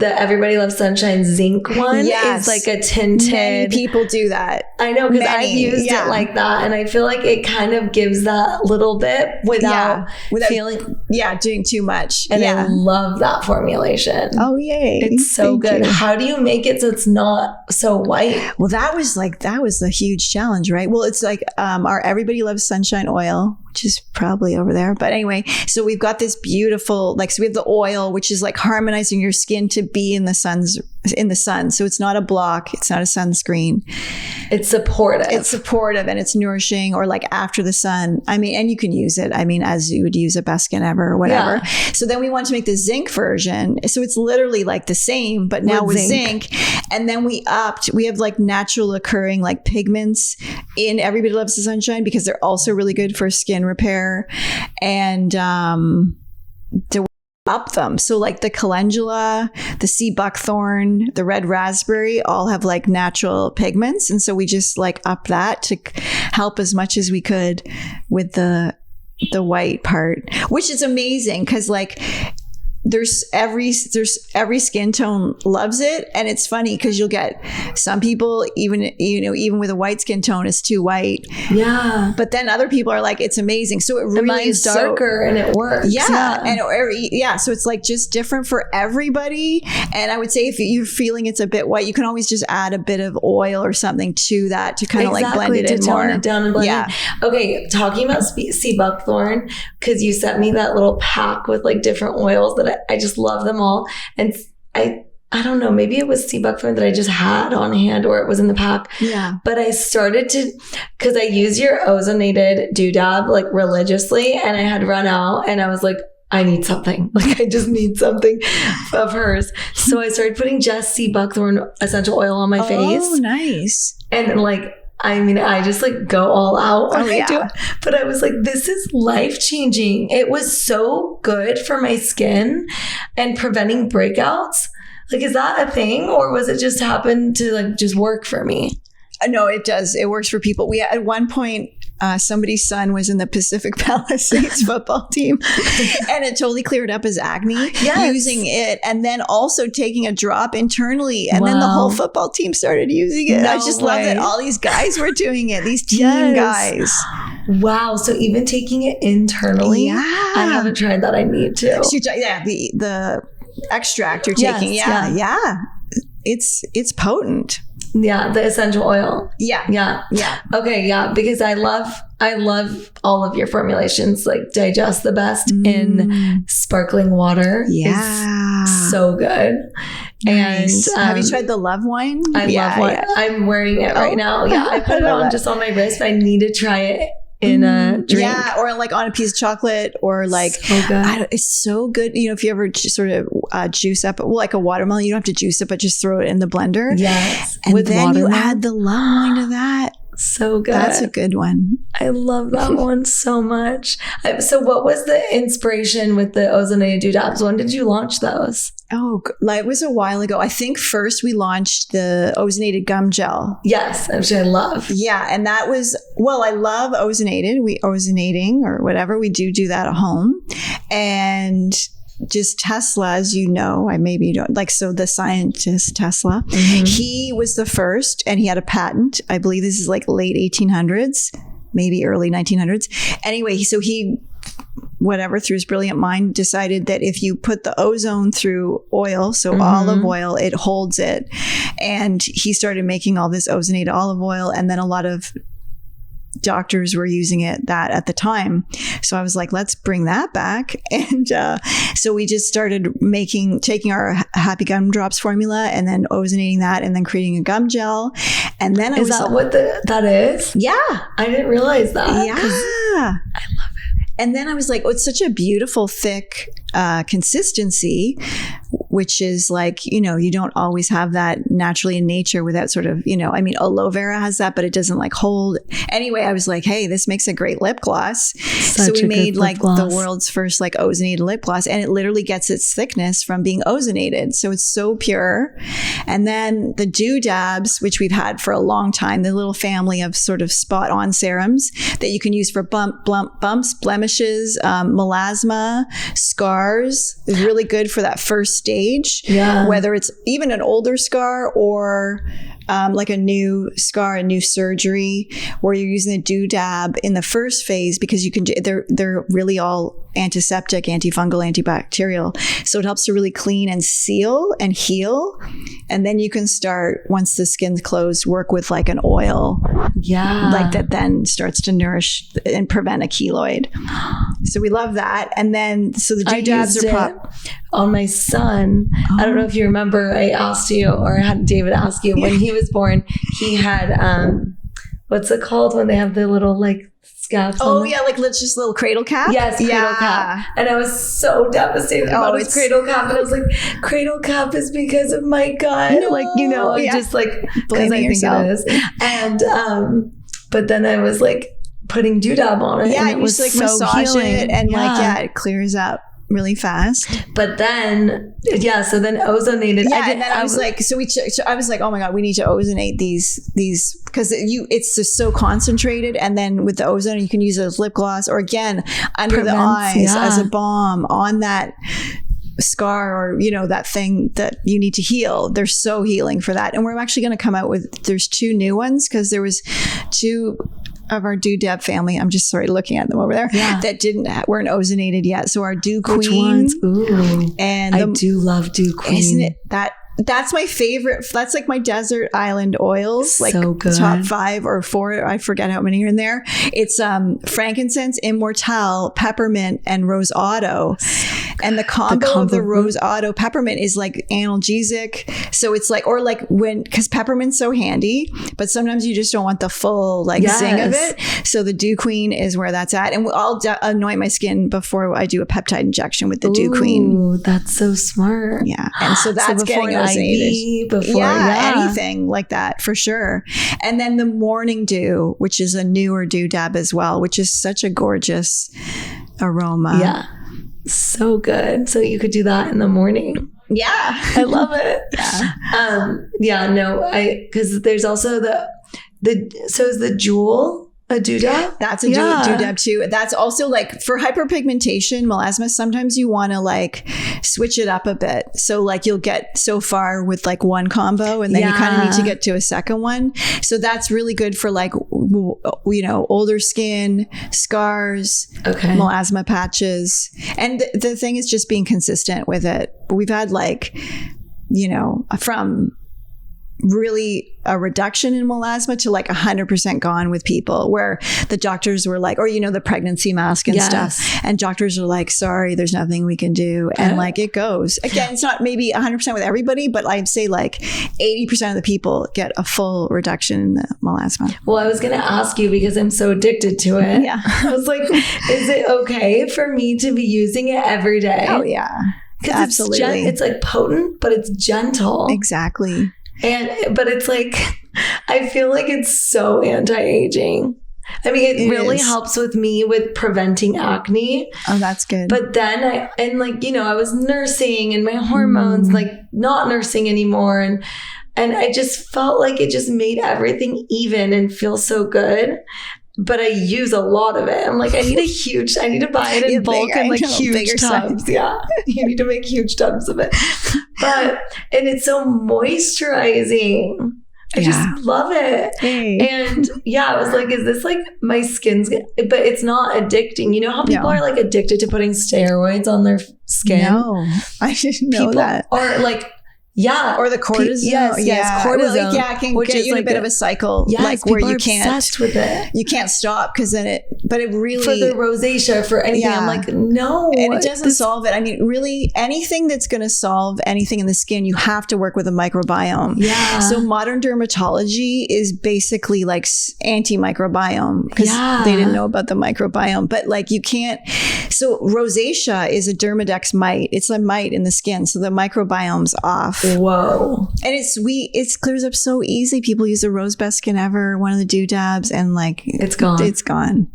S1: Everybody Loves Sunshine zinc one is like a tinted.
S2: Many people do that.
S1: I know, because I've used it like that, and I feel like it kind of gives that little bit without feeling
S2: doing too much.
S1: And I love that formulation.
S2: Oh yay!
S1: It's so good. How do you make it so it's not so white?
S2: Well, that was the huge challenge, right? Well, it's like our Everybody Loves Sunshine oil, which is probably over there. But anyway, so we've got this beautiful, so we have the oil, which is like harmonizing your skin to be in the sun. So it's not a block. It's not a sunscreen.
S1: It's supportive.
S2: It's supportive and it's nourishing, or like after the sun. I mean, and you can use it, I mean, as you would use a best skin ever or whatever. Yeah. So then we want to make the zinc version. So it's literally like the same, but now with zinc. And then we have like natural occurring like pigments in Everybody Loves the Sunshine, because they're also really good for skin repair. And to up them. So like the calendula, the sea buckthorn, the red raspberry all have like natural pigments. And so we just like up that to help as much as we could with the white part, which is amazing. Cause like there's every skin tone loves it. And it's funny because you'll get some people, even with a white skin tone, is too white.
S1: Yeah.
S2: But then other people are like, it's amazing. So it really is
S1: darker and it works.
S2: Yeah. So it's like just different for everybody. And I would say if you're feeling it's a bit white, you can always just add a bit of oil or something to that to kind of like blend it in more.
S1: It down and blend it. Okay. Talking about sea buckthorn, because you sent me that little pack with like different oils that I just love them all. And I don't know, maybe it was sea buckthorn that I just had on hand or it was in the pack.
S2: Yeah.
S1: But I started to, because I use your Ozonated doodad like religiously, and I had run out and I was like, I need something. Like I just need something of hers. So I started putting just sea buckthorn essential oil on my face.
S2: Oh, nice.
S1: And like, I mean, I just like go all out when I do it. But I was like, this is life-changing. It was so good for my skin and preventing breakouts. Like, is that a thing? Or was it just happen to like just work for me?
S2: No, it does. It works for people. We at one point, somebody's son was in the Pacific Palisades football team, and it totally cleared up his acne using it, and then also taking a drop internally, and then the whole football team started using it. I just love that all these guys were doing it. These team guys.
S1: Wow. So even taking it internally, I haven't tried that. I need to.
S2: So the extract you're taking. It's potent.
S1: Yeah, the essential oil.
S2: Yeah.
S1: Okay, yeah, because I love all of your formulations. Like digest the best in sparkling water.
S2: Yeah,
S1: is so good.
S2: Nice.
S1: And
S2: have you tried the Love Wine?
S1: I love wine. Yeah. I'm wearing it right now. Yeah, I put it on just on my wrist, but I need to try it in a drink.
S2: Yeah, or like on a piece of chocolate, or like,
S1: so good.
S2: It's so good. You know, if you ever sort of juice up, like a watermelon, you don't have to juice it, but just throw it in the blender.
S1: Yes.
S2: And with then you add the Love Wine to that.
S1: So good.
S2: That's a good one.
S1: I love that one so much. So what was the inspiration with the Ozonated doodabs? When did you launch those?
S2: Oh, like it was a while ago. I think first we launched the Ozonated gum gel.
S1: Yes, which I love.
S2: Yeah, and that was, I love Ozonated. We ozonating or whatever. We do that at home. And just Tesla, as you know, so the scientist Tesla, he was the first, and he had a patent. I believe this is like late 1800s, maybe early 1900s. Anyway, so he, through his brilliant mind, decided that if you put the ozone through oil, so olive oil, it holds it. And he started making all this ozonated olive oil, and then a lot of doctors were using that at the time. So I was like, let's bring that back. And so we just started taking our Happy Gumdrops formula and then ozonating that and then creating a gum gel. And then
S1: is that what that is?
S2: Yeah.
S1: I didn't realize that.
S2: Yeah.
S1: I love it.
S2: And then I was like, it's such a beautiful, thick consistency, which is like, you don't always have that naturally in nature without sort of, aloe vera has that, but it doesn't like hold. Anyway, I was like, hey, this makes a great lip gloss. So we made like the world's first like ozonated lip gloss, and it literally gets its thickness from being ozonated. So it's so pure. And then the doodabs, which we've had for a long time, the little family of sort of spot on serums that you can use for bumps, blemishes, melasma, scars, is really good for that first stage. Yeah. Whether it's even an older scar or like a new scar, a new surgery, where you're using the doodab in the first phase because they're really all antiseptic, antifungal, antibacterial. So it helps to really clean and seal and heal. And then you can start, once the skin's closed, work with like an oil. Yeah. Like that then starts to nourish and prevent a keloid. So we love that. And then, so the doodabs are
S1: on my son. I don't know if you remember, I asked you, or I had David ask you, when he was born, he had, what's it called when they have the little like scabs?
S2: Like just a little cradle cap?
S1: Yes, cradle cap. And I was so devastated about his cradle cap. And I was like, cradle cap is because of my gut. No, just like, blaming yourself. It is. And, but then I was like putting doodab on it.
S2: Yeah,
S1: and it was
S2: like
S1: so
S2: massage
S1: healing.
S2: it and it clears up really fast.
S1: But then, so then ozonated.
S2: Yeah, and then I was like, I was like, oh my God, we need to ozonate these because it's just so concentrated. And then with the ozone, you can use it as lip gloss, or again, under the eyes as a balm on that scar or, you know, that thing that you need to heal. They're so healing for that. And we're actually going to come out with, there's 2 new ones because there was 2 of our Doodab family. I'm just looking at them over there that weren't ozonated yet. So our Dew Queen.
S1: Which ones? Ooh.
S2: And
S1: I do love Dew Queen.
S2: Isn't it that's my favorite. That's like my desert island oils, like
S1: so good.
S2: Top 5 or 4. I forget how many are in there. It's frankincense, immortale, peppermint, and rose otto. And the combo of the rose otto peppermint is like analgesic. So it's like, or like because peppermint's so handy, but sometimes you just don't want the full zing of it. So the Dew Queen is where that's at. And I'll anoint my skin before I do a peptide injection with the Dew Queen.
S1: Ooh, that's so smart.
S2: Yeah. And so that's getting IV, before anything like that for sure. And then the Morning Dew, which is a newer Doodab as well, which is such a gorgeous aroma.
S1: Yeah. So good. So you could do that in the morning.
S2: Yeah.
S1: I love it. Because there's also so is the Jewel a Doodab?
S2: That's a Doodab too. That's also like for hyperpigmentation, melasma, sometimes you want to like switch it up a bit. So like you'll get so far with like one combo and then you kind of need to get to a second one. So that's really good for like, you know, older skin, scars, melasma patches. And the thing is just being consistent with it. We've had like, you know, from really a reduction in melasma to like 100% gone with people where the doctors were like, or, you know, the pregnancy mask and stuff. And doctors are like, sorry, there's nothing we can do. And like it goes. Again, it's not maybe 100% with everybody, but I'd say like 80% of the people get a full reduction in the melasma.
S1: Well, I was going to ask you because I'm so addicted to it. Yeah. I was like, is it okay for me to be using it every day?
S2: Oh, yeah.
S1: Absolutely. It's like potent, but it's gentle.
S2: Exactly.
S1: But it's like, I feel like it's so anti-aging. I mean, it really helps with me with preventing acne.
S2: Oh, that's good.
S1: But then I was nursing and my hormones, like not nursing anymore. And I just felt like it just made everything even and feel so good. But I use a lot of it. I'm like, I need to buy it in bulk and like huge tubs. Yeah. You need to make huge tubs of it. And it's so moisturizing. I just love it. Hey. And I was like, is this like my skin's, but it's not addicting. You know how people are like addicted to putting steroids on their skin?
S2: No, I didn't know that.
S1: Or like,
S2: or the cortisone.
S1: Yes, cortisone.
S2: It can get you in a bit of a cycle, like where you can't.
S1: Obsessed with it.
S2: You can't stop because then but it really
S1: for the rosacea, for anything. I'm like, no,
S2: and it doesn't solve it. I mean, really, anything that's going to solve anything in the skin, you have to work with a microbiome. Yeah. So modern dermatology is basically like anti-microbiome because they didn't know about the microbiome. But like you can't. So rosacea is a dermadex mite. It's a mite in the skin. So the microbiome's off.
S1: Whoa.
S2: And it clears up so easy. People use the Rose Best Skin Ever, one of the Doodabs, and like
S1: it's gone.
S2: It's gone.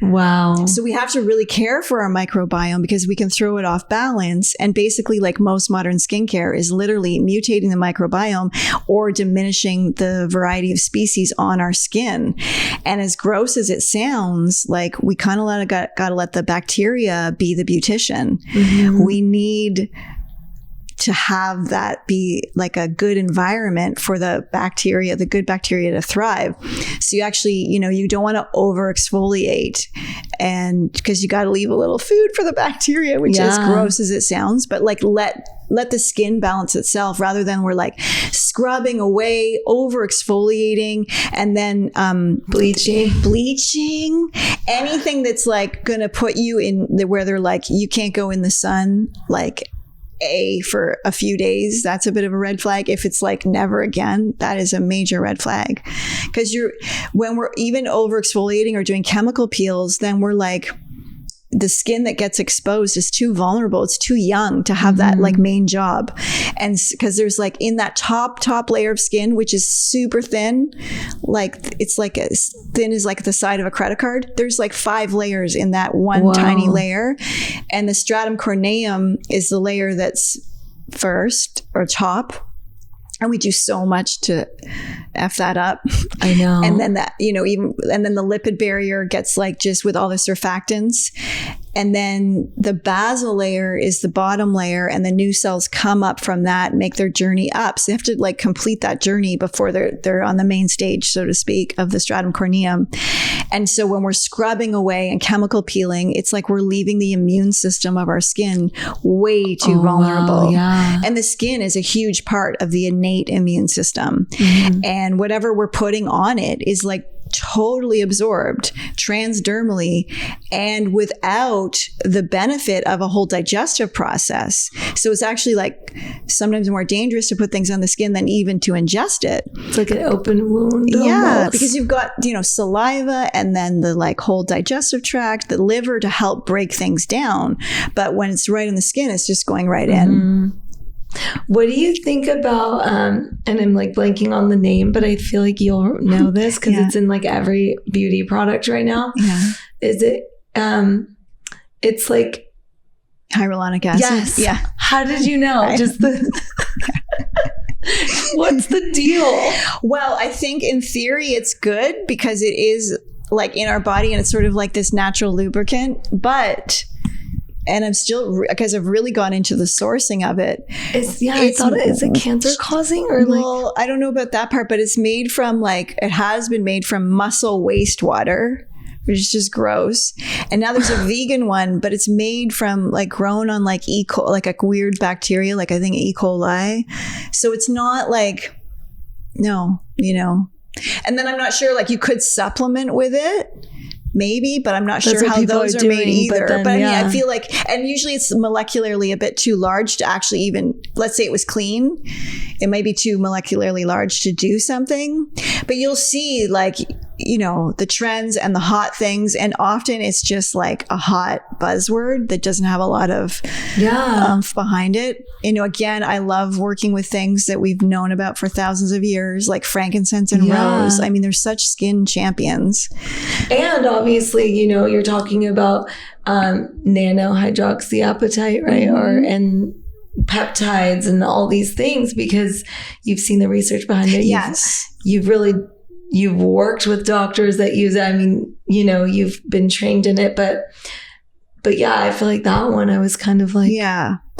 S1: Wow.
S2: So we have to really care for our microbiome because we can throw it off balance. And basically, like most modern skincare is literally mutating the microbiome or diminishing the variety of species on our skin. And as gross as it sounds, like we kind of got to let the bacteria be the beautician. Mm-hmm. We need to have that be like a good environment for the good bacteria to thrive. So you actually, you don't want to over exfoliate, and because you got to leave a little food for the bacteria, which is gross as it sounds, but like let the skin balance itself rather than we're like scrubbing away, over exfoliating, and then bleaching, anything that's like going to put you in where they're like, you can't go in the sun, like for a few days. That's a bit of a red flag. If it's like never again, that is a major red flag. Because when we're even over exfoliating or doing chemical peels, then we're like, the skin that gets exposed is too vulnerable. It's too young to have that like main job. And because there's like in that top layer of skin, which is super thin, like it's like as thin as like the side of a credit card. There's like 5 layers in that one tiny layer. And the stratum corneum is the layer that's first or top. And we do so much to F that up.
S1: I know.
S2: And then that, and then the lipid barrier gets like just with all the surfactants. And then the basal layer is the bottom layer, and the new cells come up from that, make their journey up. So they have to like complete that journey before they're on the main stage, so to speak, of the stratum corneum. And so when we're scrubbing away and chemical peeling, it's like we're leaving the immune system of our skin way too vulnerable.
S1: Wow, yeah.
S2: And the skin is a huge part of the innate immune system. And whatever we're putting on it is like totally absorbed transdermally and without the benefit of a whole digestive process. So it's actually like sometimes more dangerous to put things on the skin than even to ingest it.
S1: It's like an open wound.
S2: Yeah,
S1: almost.
S2: because you've got, saliva and then the like whole digestive tract, the liver to help break things down. But when it's right in the skin, it's just going right in.
S1: What do you think about, and I'm like blanking on the name, but I feel like you'll know this because it's in like every beauty product right now.
S2: Yeah.
S1: Is it, it's like
S2: hyaluronic acid?
S1: Yes.
S2: Yeah.
S1: How did you know? What's the deal?
S2: Well, I think in theory it's good because it is like in our body and it's sort of like this natural lubricant, and I'm still, because I've really gone into the sourcing of it.
S1: Is it cancer causing or
S2: well, I don't know about that part, but it's made from it has been made from mussel wastewater, which is just gross. And now there's a vegan one, but it's made from grown on E. coli, like a weird bacteria, I think E. coli. So it's not no. And then I'm not sure, you could supplement with it. Maybe, but I'm not sure how those are made either. But I mean, I feel like, and usually it's molecularly a bit too large to actually even, let's say it was clean, it might be too molecularly large to do something. But you'll see the trends and the hot things. And often it's just like a hot buzzword that doesn't have a lot of oomph behind it. Again, I love working with things that we've known about for thousands of years, like frankincense and rose. I mean, they're such skin champions.
S1: And obviously, you're talking about nanohydroxyapatite, right? And peptides and all these things because you've seen the research behind it.
S2: Yes. You've
S1: worked with doctors that use it. I mean, you've been trained in it, but yeah, I feel like that one I was kind of like,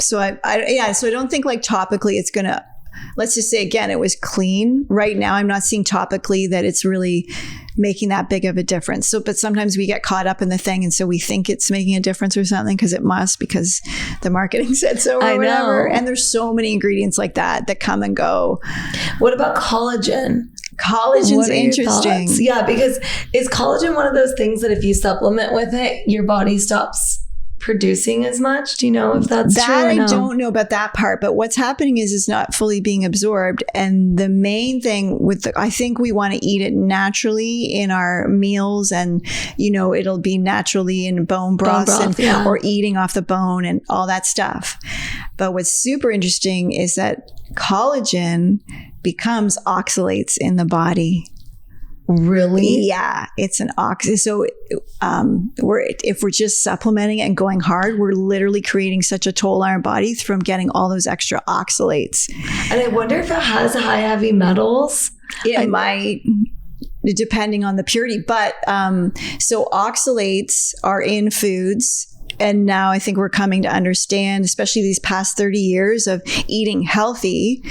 S2: So so I don't think topically it's going to, let's just say again, it was clean. Right now, I'm not seeing topically that it's really making that big of a difference. So, but sometimes we get caught up in the thing. And so we think it's making a difference or something because it must, because the marketing said so or whatever. And there's so many ingredients like that come and go.
S1: What about collagen?
S2: Collagen's interesting.
S1: Yeah, because is collagen one of those things that if you supplement with it, your body stops producing as much? Do you know if that's true or no?
S2: I don't know about that part, but what's happening is it's not fully being absorbed. And the main thing I think we want to eat it naturally in our meals, and it'll be naturally in bone broth or eating off the bone and all that stuff. But what's super interesting is that collagen becomes oxalates in the body.
S1: Really?
S2: Yeah, it's an oxy. So if we're just supplementing it and going hard, we're literally creating such a toll on our bodies from getting all those extra oxalates.
S1: And I wonder if it has high heavy metals.
S2: It might, depending on the purity. But so oxalates are in foods. And now I think we're coming to understand, especially these past 30 years of eating healthy.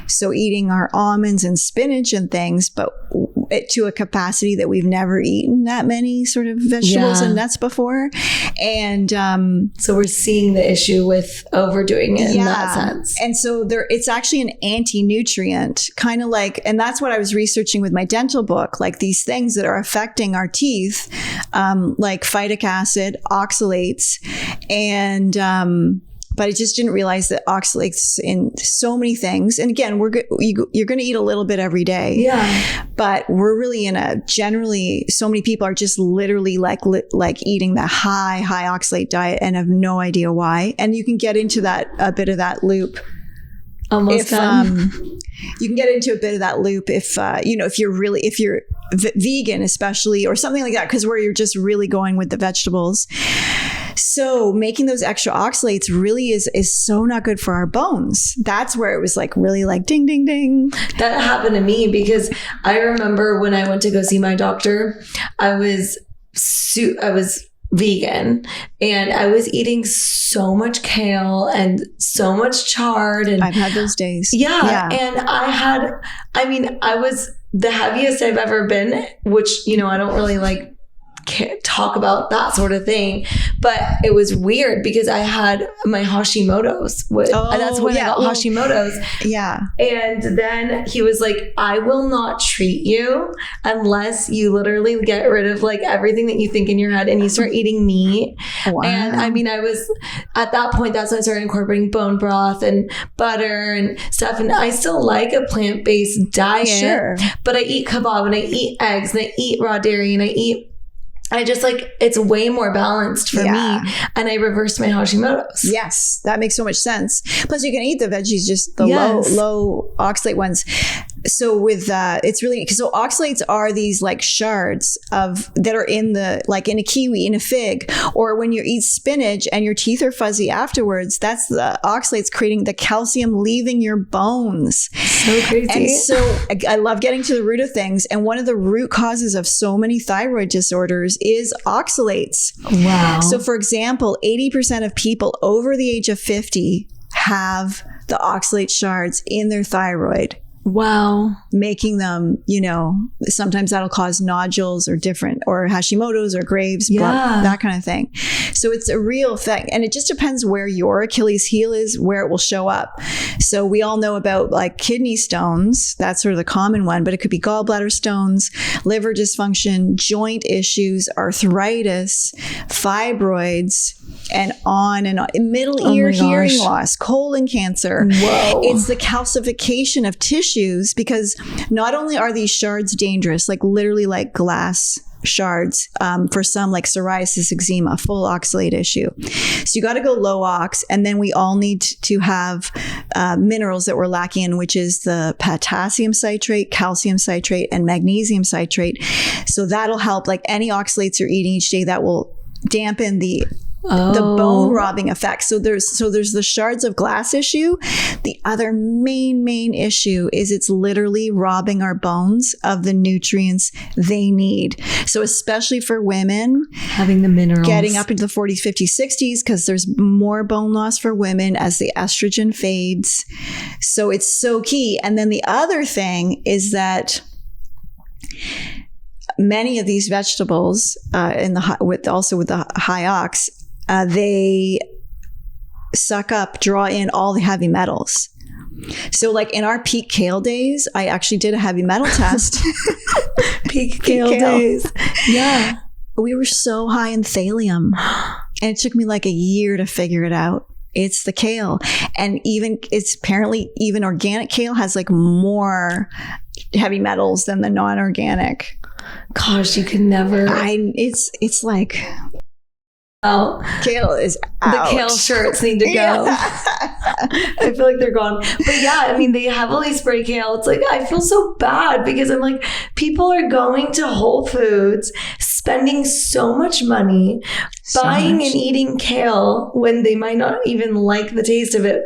S2: So eating our almonds and spinach and things, but to a capacity that we've never eaten that many sort of vegetables and nuts before. And
S1: so we're seeing the issue with overdoing it in that sense.
S2: And so it's actually an anti-nutrient, kind of and that's what I was researching with my dental book, these things that are affecting our teeth, like phytic acid, oxalates, and but I just didn't realize that oxalates in so many things. And again, you're going to eat a little bit every day.
S1: Yeah.
S2: But we're really generally, so many people are just literally eating the high oxalate diet and have no idea why. And you can get into a bit of that loop.
S1: Almost done.
S2: You can get into a bit of that loop if if you're vegan, especially, or something like that, because where you're just really going with the vegetables. So making those extra oxalates really is so not good for our bones. That's where it was really ding, ding, ding.
S1: That happened to me because I remember when I went to go see my doctor, I was vegan, and I was eating so much kale and so much chard, and
S2: I've had those days.
S1: Yeah. And I was the heaviest I've ever been, which, you know, I don't really like talk about that sort of thing, but it was weird because I had my Hashimoto's, and that's when I got Hashimoto's.
S2: Yeah.
S1: And then he was like, I will not treat you unless you literally get rid of like everything that you think in your head and you start eating meat. Wow. And I mean, I was at that point, that's when I started incorporating bone broth and butter and stuff. And I still like a plant-based diet, but I eat kebab and I eat eggs and I eat raw dairy and I just like, it's way more balanced for me. And I reversed my Hashimoto's.
S2: Yes, that makes so much sense. Plus you can eat the veggies, just the low oxalate ones. So with it's really, so oxalates are these like shards that are in in a kiwi, in a fig, or when you eat spinach and your teeth are fuzzy afterwards, that's the oxalates creating the calcium leaving your bones.
S1: So crazy.
S2: And so I love getting to the root of things. And one of the root causes of so many thyroid disorders is oxalates.
S1: Wow.
S2: So for example, 80% of people over the age of 50 have the oxalate shards in their thyroid.
S1: Wow.
S2: Making them, you know, sometimes that'll cause nodules or Hashimoto's or Graves, that kind of thing. So it's a real thing. And it just depends where your Achilles heel is, where it will show up. So we all know about like kidney stones. That's sort of the common one, but it could be gallbladder stones, liver dysfunction, joint issues, arthritis, fibroids, and on, middle ear hearing loss, colon cancer.
S1: Whoa.
S2: It's the calcification of tissues, because not only are these shards dangerous, like literally like glass shards, for some like psoriasis, eczema, full oxalate issue. So you got to go low ox. And then we all need to have minerals that we're lacking in, which is the potassium citrate, calcium citrate, and magnesium citrate. So that'll help, like any oxalates you're eating each day, that will dampen the bone robbing effect. So there's the shards of glass issue. The other main issue is it's literally robbing our bones of the nutrients they need. So especially for women,
S1: having the minerals,
S2: getting up into the 40s, 50s, 60s, because there's more bone loss for women as the estrogen fades. So it's so key. And then the other thing is that many of these vegetables, with the high ox, they draw in all the heavy metals. So like in our peak kale days, I actually did a heavy metal test.
S1: Peak kale days. Yeah.
S2: We were so high in thallium, and it took me like a year to figure it out. It's the kale. And it's apparently even organic kale has like more heavy metals than the non-organic.
S1: Gosh, you could never.
S2: It's like,
S1: oh,
S2: kale is out.
S1: The kale shirts need to go. I feel like they're gone. But yeah, I mean, they heavily spray kale. It's like, I feel so bad because I'm like, people are going to Whole Foods, spending so much money, buying and eating kale when they might not even like the taste of it.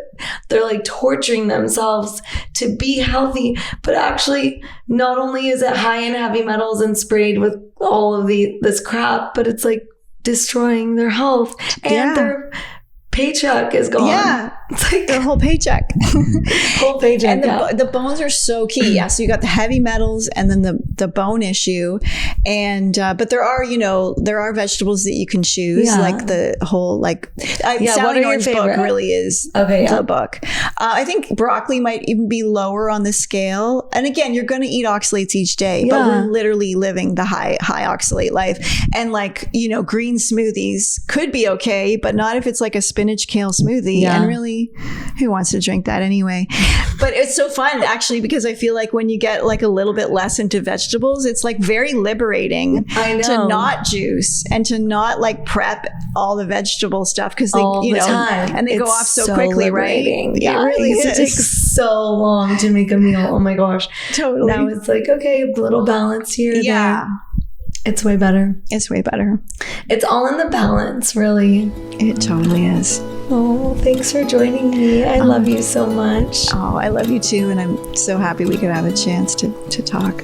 S1: They're like torturing themselves to be healthy. But actually, not only is it high in heavy metals and sprayed with all of this crap, but it's like destroying their health, and their paycheck is gone.
S2: Yeah.
S1: It's like
S2: their whole paycheck.
S1: Whole paycheck.
S2: And the bones are so key. Yeah. So you got the heavy metals and then the bone issue. And, but there are vegetables that you can choose, like the whole, Sally Norton's book really is the book. I think broccoli might even be lower on the scale. And again, you're going to eat oxalates each day, but we're literally living the high oxalate life. And green smoothies could be okay, but not if it's like a spinach kale smoothie. And really, who wants to drink that anyway? But it's so fun actually, because I feel like when you get like a little bit less into vegetables, it's like very liberating to not juice and to not like prep all the vegetable stuff, because they time. And they go off so quickly,
S1: liberating.
S2: Right?
S1: Yeah,
S2: it really
S1: it takes so long to make a meal. Oh my gosh.
S2: Totally.
S1: Now it's like, okay, a little balance here.
S2: Yeah.
S1: There. It's way better.
S2: It's way better.
S1: It's all in the balance, really.
S2: It totally is.
S1: Oh, thanks for joining me. I love you so much.
S2: Oh, I love you too. And I'm so happy we could have a chance to talk.